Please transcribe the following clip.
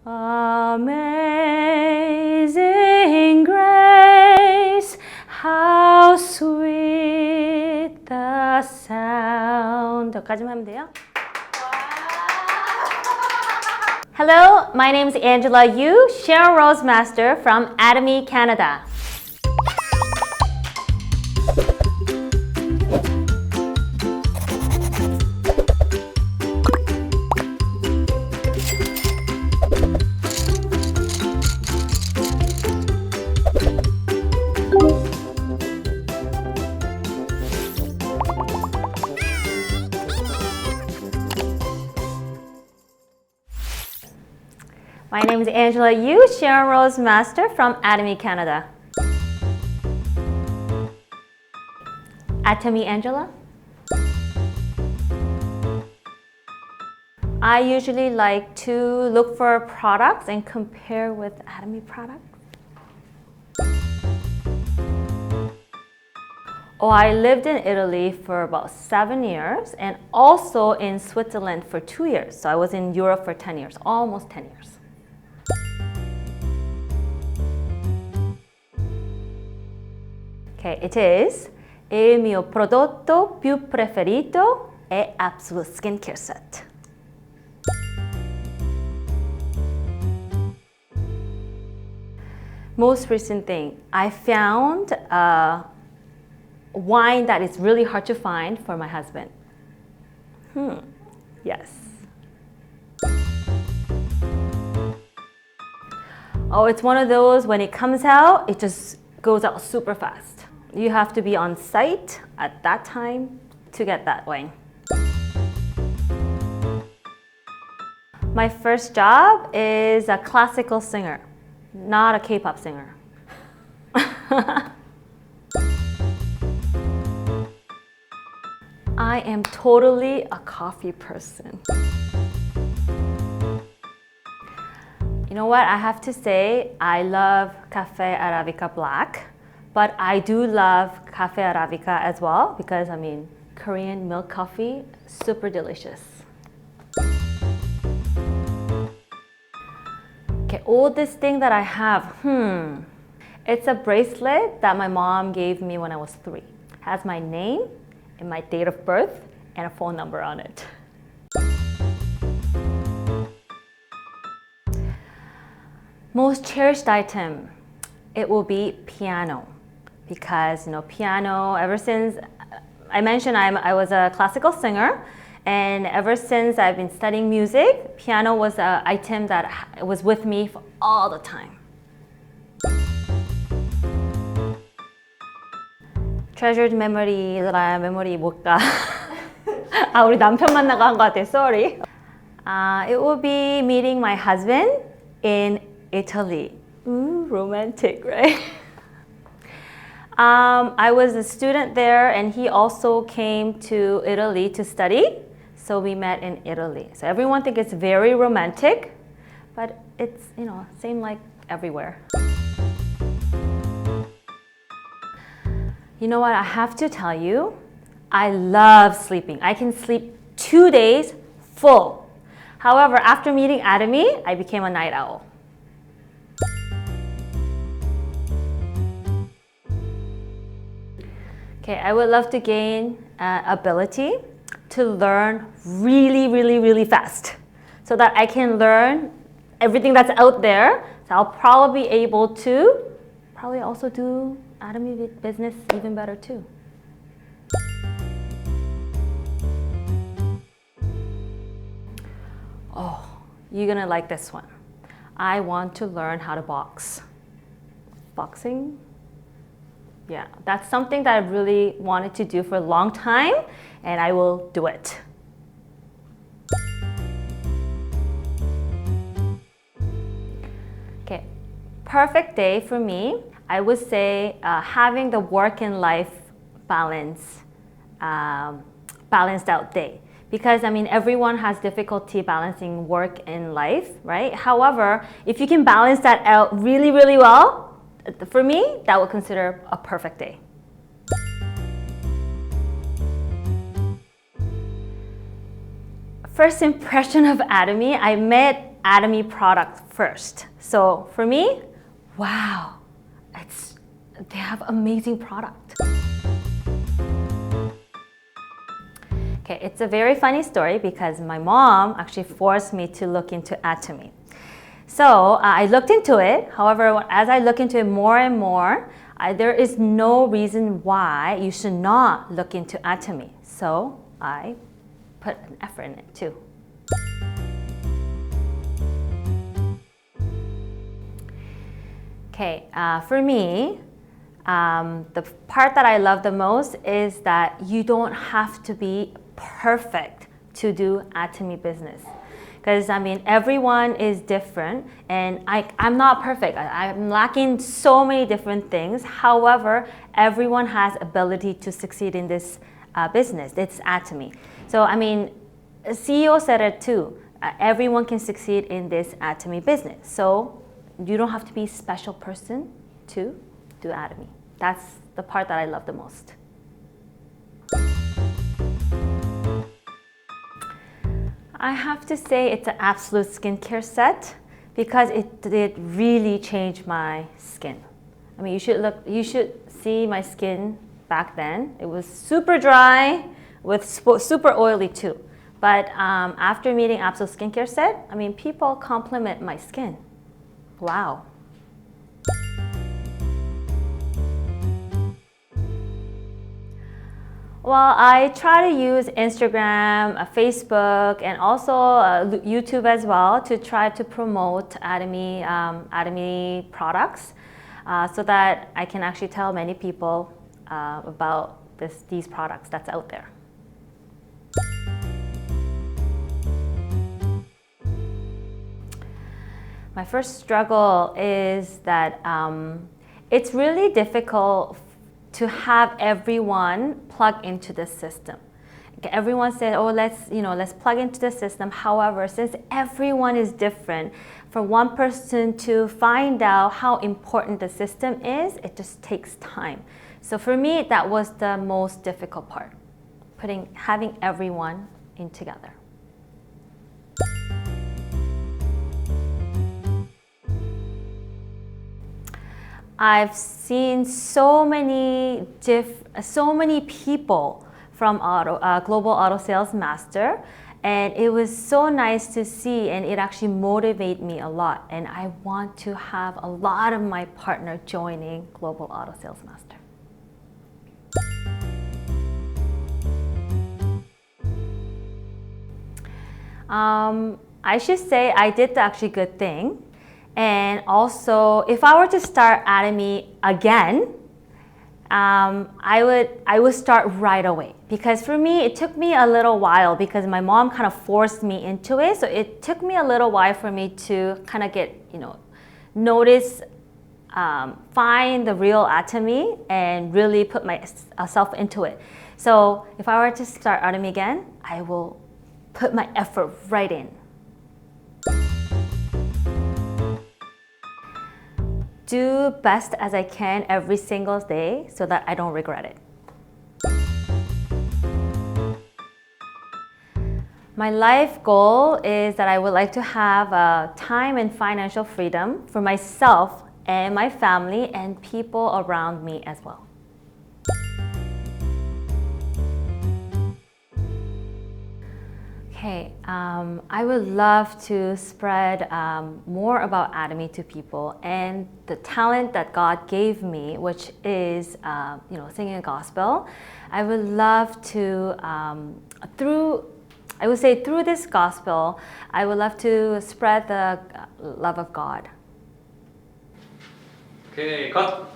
Amazing grace, how sweet the sound. 여기까지만 하면 돼요? Hello, my name is Angela Yu, Sharon Rose Master from Atomy, Canada. My name is Angela Yu, Sharon Rose Master from Atomy, Canada. Atomy Angela. I usually like to look for products and compare with Atomy products. Oh, I lived in Italy for about 7 years and also in Switzerland for 2 years. So I was in Europe for 10 years, almost 10 years. Okay, it is il mio prodotto più preferito è Absolute Skincare Set. Most recent thing, I found a wine that is really hard to find for my husband. Yes. Oh, it's one of those when it comes out, it just goes out super fast. You have to be on site at that time to get that wine. My first job is a classical singer, not a K-pop singer. I am totally a coffee person. You know what? I have to say, I love Cafe Arabica Black, but I do love Cafe Arabica as well because, I mean, Korean milk coffee, super delicious. Okay, oldest thing that I have, it's a bracelet that my mom gave me when I was 3. It has my name and my date of birth and a phone number on it. Most cherished item, it will be piano. Because, piano, ever since I mentioned I was a classical singer, and ever since I've been studying music, piano was an item that was with me for all the time. Treasured memory라 memory 뭘까? 우리 남편 만나고 한 것 같아. Sorry. It will be meeting my husband in Italy. Ooh, romantic, right? I was a student there and he also came to Italy to study. So we met in Italy. So everyone thinks it's very romantic, but it's, same like everywhere. You know what, I have to tell you, I love sleeping. I can sleep 2 days full. However, after meeting Atomy, I became a night owl. Okay, I would love to gain ability to learn really, really, really fast so that I can learn everything that's out there. So I'll probably be able to also do Atomy business even better too. Oh, you're gonna like this one. I want to learn how to box. Boxing? Yeah, that's something that I really wanted to do for a long time, and I will do it. Okay, perfect day for me, I would say having the work and life balanced out day. Because, everyone has difficulty balancing work and life, right? However, if you can balance that out really, really well, for me, that would consider a perfect day. First impression of Atomy, I met Atomy product first. So for me, wow, they have amazing product. Okay, it's a very funny story because my mom actually forced me to look into Atomy. So I looked into it. However, as I look into it more and more, there is no reason why you should not look into Atomy. So I put an effort in it too. Okay, for me, the part that I love the most is that you don't have to be perfect to do Atomy business. Because I mean, everyone is different and I'm not perfect. I'm lacking so many different things. However, everyone has ability to succeed in this business. It's Atomy. So I mean, CEO said it too. Everyone can succeed in this Atomy business. So you don't have to be a special person to do Atomy. That's the part that I love the most. I have to say it's an absolute skincare set because it did really change my skin. I mean, you should see my skin back then. It was super dry with super oily too. But after meeting Absolute Skincare Set, I mean, people compliment my skin. Wow. Well, I try to use Instagram, Facebook, and also YouTube as well to try to promote Atomy products so that I can actually tell many people about these products that's out there. My first struggle is that it's really difficult to have everyone plug into the system. Everyone said, oh, let's plug into the system. However, since everyone is different, for one person to find out how important the system is, it just takes time. So for me, that was the most difficult part, having everyone in together. I've seen so many people from Global Auto Sales Master, and it was so nice to see, and it actually motivated me a lot. And I want to have a lot of my partner joining Global Auto Sales Master. I should say I did the actually good thing. And also, if I were to start Atomy again, I would start right away. Because for me, it took me a little while because my mom kind of forced me into it. So it took me a little while for me to kind of get, notice, find the real Atomy and really put myself into it. So if I were to start Atomy again, I will put my effort right in. Do best as I can every single day so that I don't regret it. My life goal is that I would like to have time and financial freedom for myself and my family and people around me as well. Okay, I would love to spread more about Atomy to people and the talent that God gave me, which is singing a gospel. I would love to through this gospel, I would love to spread the love of God. Okay, cut.